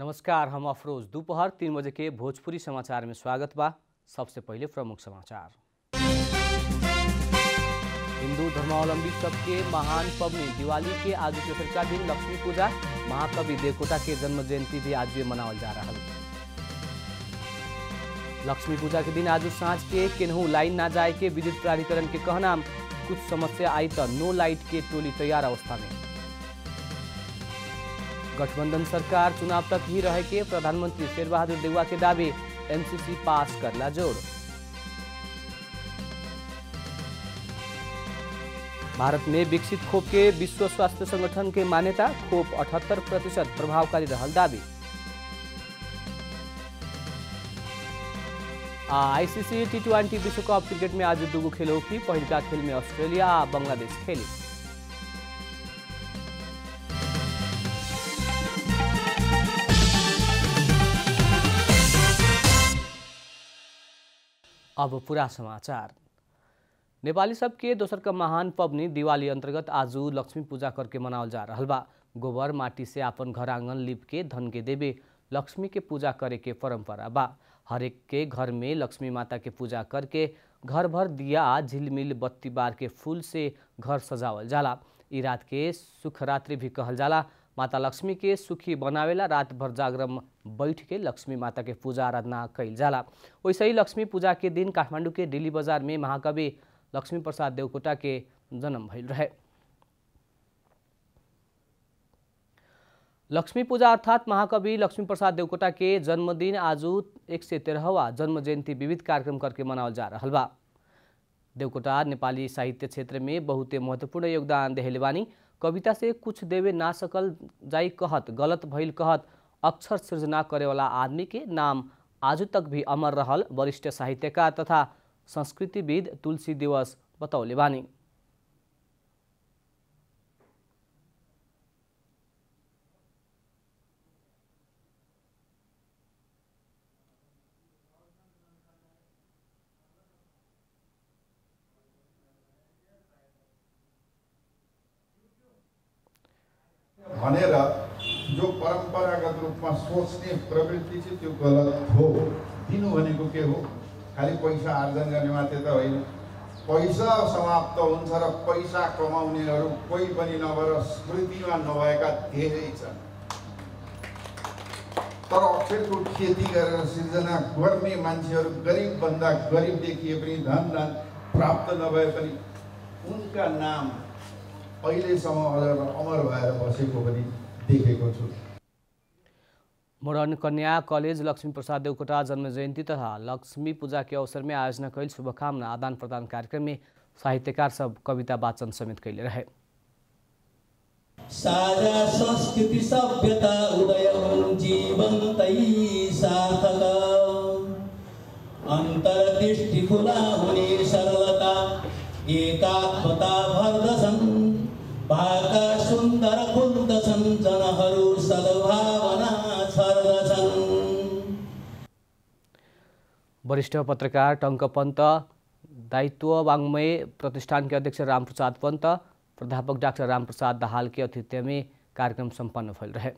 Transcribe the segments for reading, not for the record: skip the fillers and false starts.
नमस्कार, हम अफरोज। दोपहर 3 बजे के भोजपुरी समाचार में स्वागत बा। सबसे पहले प्रमुख समाचार। हिंदू धर्मावलंबी सबके महान पवनी दिवाली के आज तेसरका दिन लक्ष्मी पूजा, महाकवि देवकोटा के जन्म जयंती भी आज मनावल जा रहा है। लक्ष्मी पूजा के दिन आज सांझ के केनहू लाइन ना जाए के विद्युत प्राधिकरण के कहना, कुछ समस्या आई तो नो लाइट के टोली तैयार अवस्था में। गठबंधन सरकार चुनाव तक ही रहे के प्रधानमंत्री शेर बहादुर देउवा के दावे, एमसीसी पास करला जोड़। भारत में विकसित खोप के विश्व स्वास्थ्य संगठन के मान्यता, खोप 78% प्रभावकारी रहल दावी। आईसीसी टी20 विश्व कप क्रिकेट में आज दुगो खेल होगी। पहिलका खेल में ऑस्ट्रेलिया आ बांग्लादेश खेली। अब पूरा समाचार। नेपाली सबके दोसर का महान पवनी दिवाली अंतर्गत आज लक्ष्मी पूजा करके मनावल जा रहा बा। गोबर माटी से अपन घर आंगन लिप के धन के देवे लक्ष्मी के पूजा करे के परंपरा बा। हरेक के घर में लक्ष्मी माता के पूजा करके घर भर दिया झिलमिल बत्ती बार के फूल से घर सजावल जाला। ई रात के सुखरात्रि भी कहल जाला। माता लक्ष्मी के सुखी बनावेला रात भर जागरण बैठ के लक्ष्मी माता के पूजा आराधना कैल जाला। वैसे ही लक्ष्मी पूजा के दिन काठमाडौँ के डेली बाजार में महाकवि लक्ष्मी प्रसाद देवकोटा के जन्म भइल रहे। लक्ष्मी पूजा अर्थात महाकवि लक्ष्मी प्रसाद देवकोटा के जन्मदिन आज 113वां जन्म जयंती विविध कार्यक्रम करके मनावल जा रहा बा। देवकोटा नेपाली साहित्य क्षेत्र में बहुते महत्वपूर्ण योगदान देहले बानी। कविता से कुछ देवे ना सकल जाई कहत, गलत भइल कहत अक्षर सृजना करे वाला आदमी के नाम आज तक भी अमर रहल वरिष्ठ साहित्यकार तथा संस्कृतिविद तुलसी दिवस बतौले बानी। भनेर जो परंपरागत रूपमा सोच्ने प्रवृत्ति चाहिँ त्यो गलत हो। दिनु भनेको के हो? खाली पैसा आर्जन गर्ने मात्रै त होइन। पैसा समाप्त हुन्छ र पैसा कमाउनेहरू कोही पनि नभएर स्मृतिमा नभएका धेरै छन्। तर अक्षरको खेती गरेर सिर्जना गर्ने मान्छेहरू गरिब भन्दा गरिब देखिए पनि धन प्राप्त नभए पनि उनका नाम अहिलेसम्म अमर भएर बसेको पनि देखेको छु। मोरन कन्या कॉलेज लक्ष्मी प्रसाद देवकोटा जन्म जयंती तथा लक्ष्मी पूजा के अवसर में आयोजना कैल शुभकामना आदान प्रदान कार्यक्रम में साहित्यकार सब कविता वाचन समेत कैले रहे। साझा संस्कृति सभ्यता उदय जीवन्तै सार्थक अंतर्दृष्टि खुला हुने सरलता एकात्मता भर्दछन् भाका सुन्दर खुल्दछन् जनहरू सद्भावना छर्दछन्। वरिष्ठ पत्रकार टंक पंत, दायित्व वाङ्मय प्रतिष्ठान के अध्यक्ष रामप्रसाद पंत, प्राध्यापक डाक्टर रामप्रसाद दाहाल के आतिथ्य में कार्यक्रम संपन्न भइल रहे।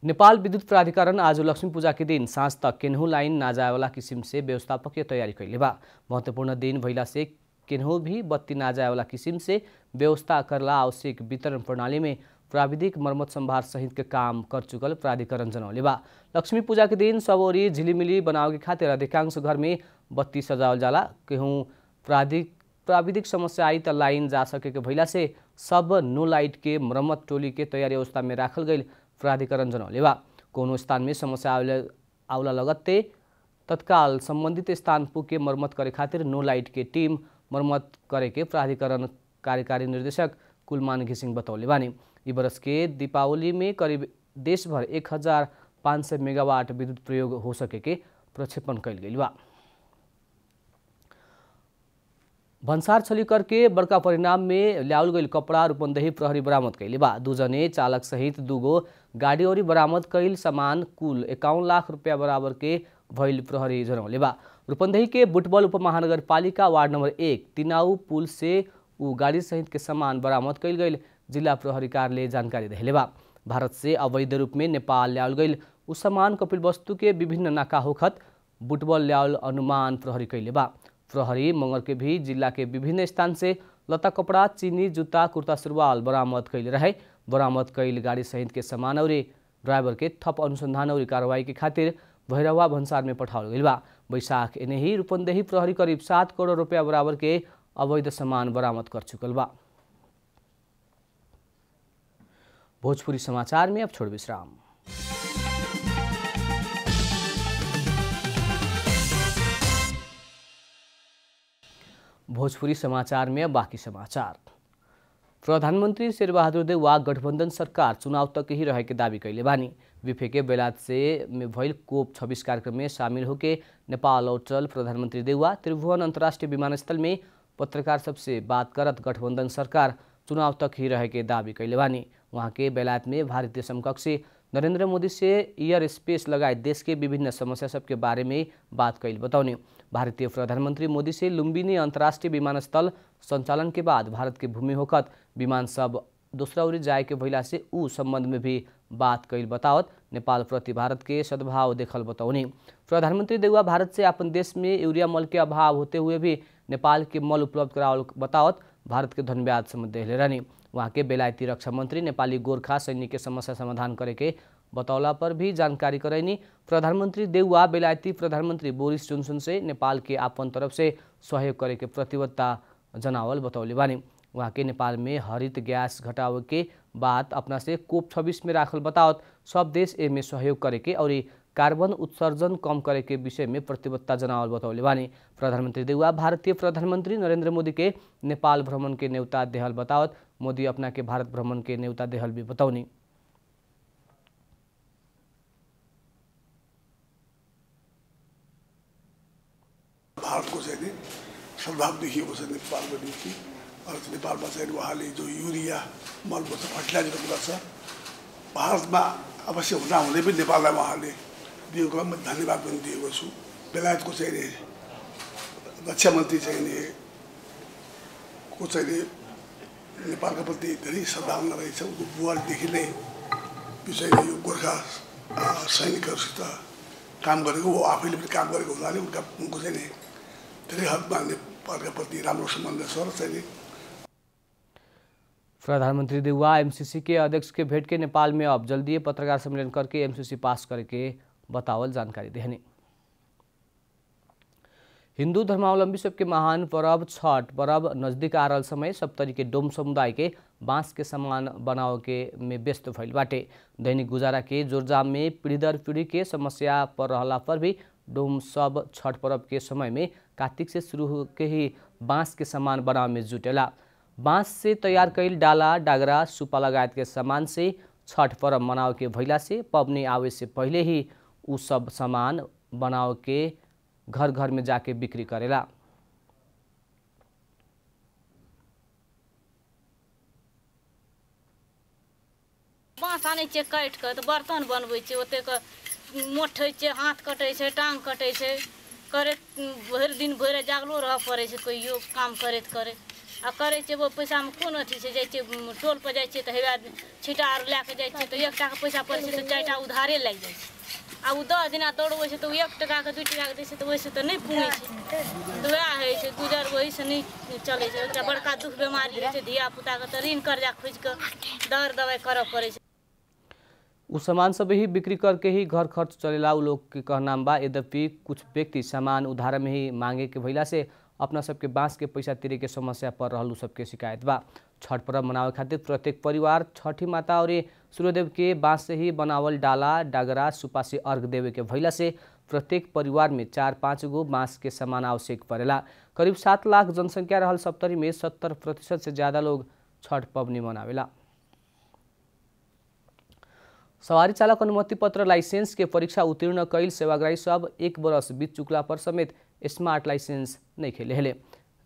नेपाल विद्युत प्राधिकरण आज लक्ष्मी पूजा के दिन सांझ तक केनहू लाइन ना जाए वाला किसिम से व्यवस्थापकीय तैयारी कैले बा। महत्वपूर्ण दिन भइला से केनहू भी बत्ती ना जाए वाला किसिम से व्यवस्था करला आवश्यक वितरण प्रणाली में प्राविधिक मर्मत संभार सहित के काम कर चुकल प्राधिकरण जनौले बा। लक्ष्मी पूजा के दिन सब ओरी झिलिमिली बनावे के खातिर अधिकांश घर में बत्ती सजावल जाला। केहू प्राविधिक समस्या आई त लाइन जा सके के भइला से सब नो लाइट के मरम्मत टोली के तैयारी अवस्था में राखल गई प्राधिकरण जनौले बा। कोनो स्थान में समस्या आउला लगत्ते तत्काल संबंधित स्थान पुग के मरम्मत करे खातिर नो लाइट के टीम मरम्मत करे के प्राधिकरण कार्यकारी निर्देशक कुलमान घिसिङ बतौले बानी। ई बरस के दीपावली में करीब देश भर 1500 मेगावाट विद्युत प्रयोग हो सके के प्रक्षेपण कैल गई बा। भन्सार छली करके बड़का परिणाम में ल्याउल गई कपड़ा रूपन्देही प्रहरी बरामद कैले बा। दुजने चालक सहित दुगो गाड़ी और बरामद कैल सामान कुल 51 लाख रुपया बराबर के भइल प्रहरी जनौले बा। रूपन्देही के बुटबल उपमहानगरपालिका वार्ड नंबर 1 तिनाऊ पुल से उ गाड़ी सहित के सामान बरामद कैल गई जिला प्रहरी कार्यालय जानकारी देले बा। भारत से अवैध रूप में नेपाल ल्याओल गई उ सामान कपिलवस्तु के विभिन्न नाका होखत बुटबल ल्याओल अनुमान प्रहरी कैले बा। प्रहरी मंगर के भी जिला के विभिन्न स्थान से लता कपड़ा, चीनी, जूता, कुर्ता सुरवाल बरामद कैले रहे। बरामद कैल गाड़ी सहित के सामान और ड्राइवर के थप अनुसंधान और कार्रवाई के खातिर भैरवा भन्सार में पठाओल गई बा। बैशाख एने ही रूपन्देही प्रहरी करीब 7 करोड़ रुपया बराबर के अवैध सामान बरामद कर चुकल बा। भोजपुरी समाचार में अब छोड़ विश्राम। भोजपुरी समाचार में बाकी समाचार। प्रधानमंत्री शेरबहादुर देउवा गठबंधन सरकार चुनाव तक ही रहे के दावी कैले बानी। विफे के बेलायत से में भइल कोप 26 कार्यक्रम में शामिल होके नेपाल लौटल प्रधानमंत्री देउवा त्रिभुवन अंतर्राष्ट्रीय विमानस्थल में पत्रकार सबसे बात करत गठबंधन सरकार चुनाव तक ही रहे के दावी कैले बानी। वहाँ के बेलायत में भारतीय समकक्षी नरेंद्र मोदी से एयर स्पेस लगायत देश के विभिन्न समस्या सबके बारे में बात कैल बताउने। भारतीय प्रधानमंत्री मोदी से लुम्बिनी अंतर्राष्ट्रीय विमानस्थल संचालन के बाद भारत के भूमि होखत विमान सब दूसरा ओर जाए के भइला से ऊ संबंध में भी बात कैल बतावत नेपाल प्रति भारत के सद्भाव देखल बताउने। प्रधानमंत्री देउवा भारत से अपन देश में यूरिया मल के अभाव होते हुए भी नेपाल के मल उपलब्ध करावल बतावत भारत के धन्यवाद समझ देले रहनी। वहाँ के बेलायती रक्षा मंत्री नेपाली गोरखा सैनिक के समस्या समाधान करे के बतौला पर भी जानकारी करैनी। प्रधानमंत्री देउवा बेलायती प्रधानमंत्री बोरिस जोन्सन से नेपाल के अपन तरफ से सहयोग करे के प्रतिबद्धता जनावल बतौले बानी। वहाँ के नेपाल में हरित गैस घटावे के बात अपना से कोप 26 में राखल बतावत सब देश ए में सहयोग करे के और कार्बन उत्सर्जन कम करे के विषय में प्रतिबद्धता जनावल बतौले बानी। प्रधानमंत्री देउवा भारतीय प्रधानमंत्री नरेंद्र मोदी के नेपाल भ्रमण के न्योता देहल बतावत मोदी अपना के भारत भ्रमण के न्योता देहल भी बताउनी। भारत को चाहिँ सद्भाव देखिएको छ नेपालको निम्ति र नेपालमा चाहिँ उहाँले जो युरिया मलमूत्र फर्टिलाइजरको कुरा छ भारतमा अवश्य हुँदा हुँदै पनि नेपाललाई उहाँले दिएको म धन्यवाद पनि दिएको छु। बेलायतको चाहिँ रक्षा मन्त्री चाहिँ को चाहिँ नेपालका प्रति धेरै सद्भावना रहेछ। उनको बुवादेखि नै विषय यो गोर्खा सैनिकहरूसित काम गरेको वो आफैले पनि काम गरेको हुनाले उनको चाहिँ धेरै हदमा नेपालका प्रति राम्रो सम्बन्ध छ र चाहिँ प्रधानमंत्री देउवा एमसीसी के अध्यक्ष के भेंट के नेपाल में अब जल्दी पत्रकार सम्मेलन करके एमसीसी पास करके बतावल जानकारी देने। हिंदू धर्मावलंबी सबके महान पर्व छठ पर्व नजदीक आ रहल समय सप्तरी के डोम समुदाय के बांस के सामान बनाव के में व्यस्त भइल बाटे। दैनिक गुजारा के जोरजाम में पीढ़ी दर पीढ़ी के समस्या पर रहला पर भी डोम सब छठ पर्व के समय में कार्तिक से शुरू होके ही बांस के सामान बनाव में जुटेला। बांस से तैयार कईल डाला, डागरा, सुपा लगायत के सामान से छठ पर्व मनाव के भइला से पबनी आवे से पहले ही उ सब सामान बनाव के घर घर में जाके बिक्री करेला। बाँस आनै छै काटि कऽ तऽ बर्तन बनबै छै, ओतेक मोठै छै, हाथ कटै छै, टांग कटै छै, करैत भरि दिन भरि जागलो रहऽ पड़ै छै कहियो काम करैत करैत आ करै छै। वो पैसामे कोन अथी छै, जाइ छै टोल पर जाइ छै तऽ हेवए छिटा आर लए कऽ जाइ छै तऽ 1 टाका पैसा पड़ै छै तऽ 4 टा उधारे लागि जाइ छै। आ उ 10 दिना दौड़बै छै तऽ 1 टाका के 2 टाका के दै छै तऽ ओहिसँ तऽ नहि पुरै छै। तऽ वएह होइ छै, गुजर ओहिसँ नहि चलै छै। एकटा बड़का दुख बीमारी होइ छै, धिया पुताके तऽ ऋण कर्जा खोजि कऽ दर दवाइ करऽ पड़ै छै। उस सामान सब ही बिक्री करके ही घर खर्च चलेला उ लोग के कहना बा। यद्यपि कुछ व्यक्ति सामान उधार में ही मांगे के भइला से अपना सबके बांस के पैसा तिरे के समस्या पर रहल सबके शिकायत बा। छठ पर्व मनावे खातिर प्रत्येक परिवार छठी माता और सूर्यदेव के बांस से ही बनावल डाला, डागरा, सुपा से अर्घ देवे के भइला से प्रत्येक परिवार में 4-5 गो बांस के सामान आवश्यक पड़ेला। करीब 7 लाख जनसंख्या रहल सप्तरी में 70% से ज्यादा लोग छठ पबनी मनावेला। सवारी चालक अनुमति पत्र लाइसेंस के परीक्षा उत्तीर्ण कैल सेवाग्राही सब 1 बरस बीत चुकला पर समेत स्मार्ट लाइसेंस नहीं खेले हेले।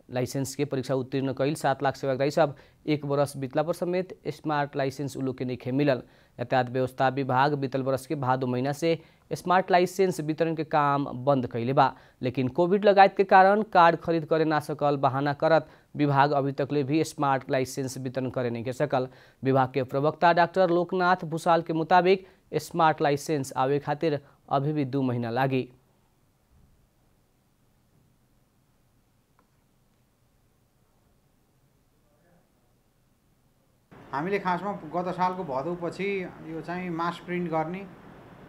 लाइसेंस के परीक्षा उत्तीर्ण कैल 7 लाख सेवाग्राही सब 1 बरस बीतला पर समेत स्मार्ट लाइसेंस उलोग के नहीं मिलल। यातायात व्यवस्था विभाग बीतल बरस के भादो महीना से स्मार्ट लाइसेंस वितरण के काम बंद कैले बा, लेकिन कोविड लगायत के कारण कार्ड खरीद करे ना सकल बहाना करत विभाग अभी तकले भी स्मार्ट लाइसेंस वितरण करे नहीं के सकल। विभाग के प्रवक्ता डॉक्टर लोकनाथ भूषाल के मुताबिक स्मार्ट लाइसेंस आवे खातिर अभी भी 2 महीना लागी। हामीले खासमा गत सालको भदौपछि यो चाहिँ मास प्रिन्ट गर्ने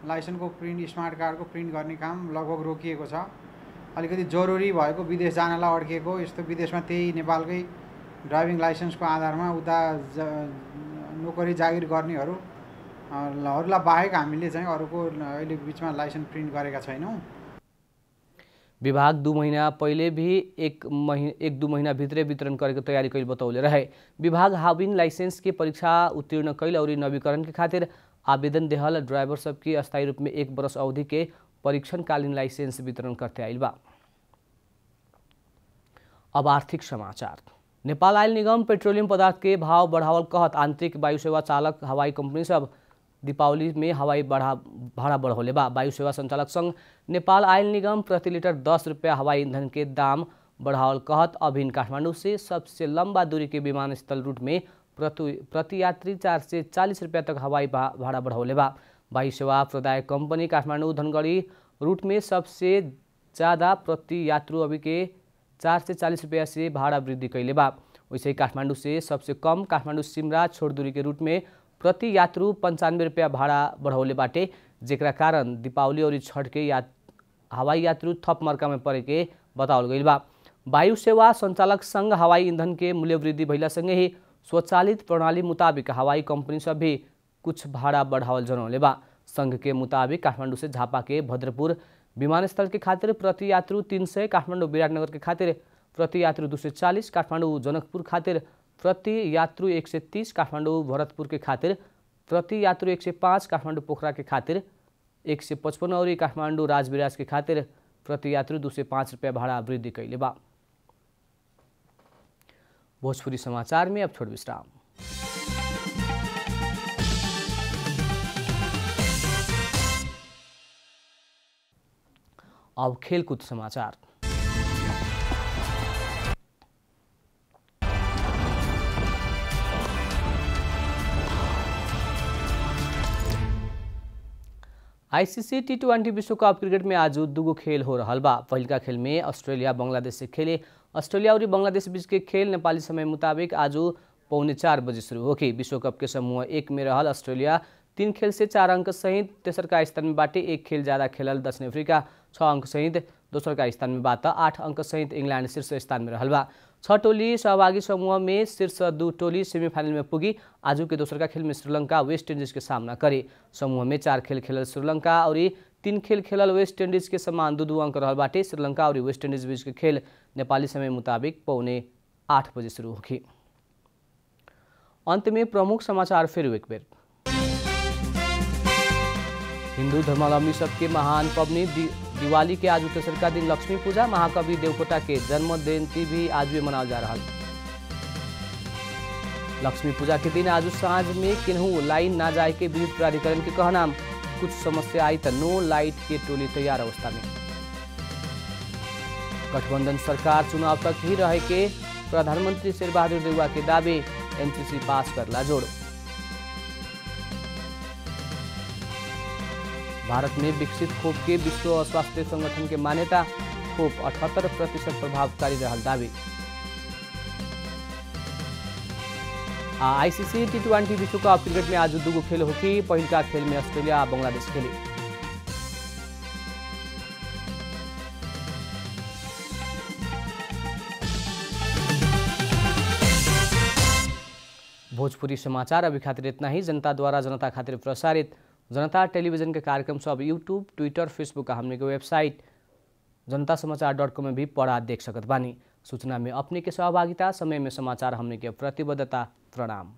लाइसेन्सको प्रिन्ट स्मार्ट कार्डको प्रिन्ट गर्ने काम लगभग रोकिएको छ। अलिकति जरुरी भएको विदेश जानलाई अड्किएको, यस्तो विदेशमा त्यही नेपालकै ड्राइभिङ लाइसेन्सको आधारमा उता नोकरी जागिर गर्नेहरूलाई बाहेक हामीले चाहिँ अरूको अहिले बिचमा लाइसेन्स प्रिन्ट गरेका छैनौँ। विभाग 2 महीना पहले भी 1-2 महीना भित्रै वितरण करेको तयारी कैल बतौले रहे। विभाग हाविन लाइसेंस के परीक्षा उत्तीर्ण कैल और नवीकरण के खातिर आवेदन देहल ड्राइवर सबकी अस्थायी रूप में 1 वर्ष अवधि के परीक्षणकालीन लाइसेंस वितरण करते आइल बा। अब आर्थिक समाचार। नेपाल आयल निगम पेट्रोलियम पदार्थ के भाव बढ़ावल कहत आंतरिक वायु सेवा चालक हवाई कंपनी सब दीपावली में हवाई भाड़ा बढ़ौले बा। वायु सेवा संचालक संघ नेपाल आयल निगम प्रति लीटर 10 रुपया हवाई ईंधन के दाम बढ़ावल कहत अभिन काठमांडू से सबसे लंबा दूरी के विमानस्थल रूट में प्रति यात्री 440 रुपया तक हवाई भाड़ा बढ़ौले बा। वायु सेवा प्रदायक कंपनी काठमांडू धनगढ़ी रूट में सबसे ज़्यादा प्रति यात्रु अभी के 440 रुपया से भाड़ा वृद्धि कैले बा। वैसे ही काठमांडू से सबसे कम काठमांडू सिमरा छोड़ दूरी के रूट में प्रति यात्रु 95 रुपया भाड़ा बढ़ौले बाटे, जेकरा कारण दीपावली और छठ के हवाई यात्रु थप मर्का में पड़े के बतावल गई बा। वायु सेवा संचालक संघ हवाई ईंधन के मूल्य वृद्धि भइला संगे ही स्वचालित प्रणाली मुताबिक हवाई कंपनी सब भी कुछ भाड़ा बढ़ावल जनौले बा। संघ के मुताबिक काठमांडू से झापा के भद्रपुर विमानस्थल के खातिर प्रति यात्रु 300, काठमांडू विराटनगर के खातिर प्रति यात्रु 240, काठमांडू जनकपुर खातिर प्रति यात्रु 130, काठमांडू भरतपुर के खातिर प्रति यात्रु 105, काठमांडू पोखरा के खातिर 155 और काठमांडू राजविराज के खातिर प्रति यात्रु 205 रुपया भाड़ा वृद्धि कैले बा। भोजपुरी समाचार में अब छोड़ विश्राम। अब खेलकूद समाचार। आईसीसी T20 विश्व कप क्रिकेट में आज 2 खेल हो रहा बा। पहिलका खेल में ऑस्ट्रेलिया बांग्लादेश से खेले। ऑस्ट्रेलिया और बांग्लादेश बीच के खेल नेपाली समय मुताबिक आज 3:45 बजे शुरू होगी। विश्व कप के समूह 1 में रहल ऑस्ट्रेलिया 3 खेल से 4 अंक सहित तेसर का स्थान में बाटे। 1 खेल ज्यादा खेलल दक्षिण अफ्रीका 6 अंक सहित दोसर का स्थान में बात। 8 अंक सहित इंग्लैंड शीर्ष स्थान में रहल बा। 6 टोली सहभागी समूह में शीर्ष 2 टोली सेमीफाइनल में पुगी। आज के दोसर का खेल में श्रीलंका वेस्ट इंडीज के सामना करे। समूह में 4 खेल खेलल श्रीलंका और 3 खेल खेलल वेस्ट इंडीज के समान 2-2 अंक रहल बाटे। श्रीलंका और वेस्ट इंडीज बीच के खेल नेपाली समय मुताबिक 7:45 बजे शुरू होगी। अंत में प्रमुख समाचार फिर एक बेर। हिंदू धर्मावलंबी सबके महान पवनी दिवाली के आज तेसर का दिन लक्ष्मी पूजा। महाकवि देवकोटा के जन्म जयंती भी आज भी मनाल जा रहा। लक्ष्मी पूजा के दिन आज सांझ में केनहू लाइन ना जाए के विद्युत प्राधिकरण के कहना। कुछ समस्या आई तो नो लाइट के टोली तैयार अवस्था में। गठबंधन सरकार चुनाव तक ही रहे के प्रधानमंत्री शेरबहादुर देउवा के दावे। एनसीसी पास करला जोड़। भारत में विकसित खोप के विश्व स्वास्थ्य संगठन के मान्यता। खोप 78% प्रभावकारी रहल दावी। आईसीसी T20 विश्व कप क्रिकेट में आज 2 खेल होगी। पहिलका खेल में ऑस्ट्रेलिया बांग्लादेश खेले। भोजपुरी समाचार अभी खातिर इतना ही। जनता द्वारा जनता खातिर प्रसारित जनता टेलीविजन के कार्यक्रम सब यूट्यूब, ट्विटर, फेसबुक का हमने के वेबसाइट जनतासमाचार.com में भी पढ़ा देख सकत बानी। सूचना में अपने के सहभागिता, समय में समाचार हमने के प्रतिबद्धता। प्रणाम।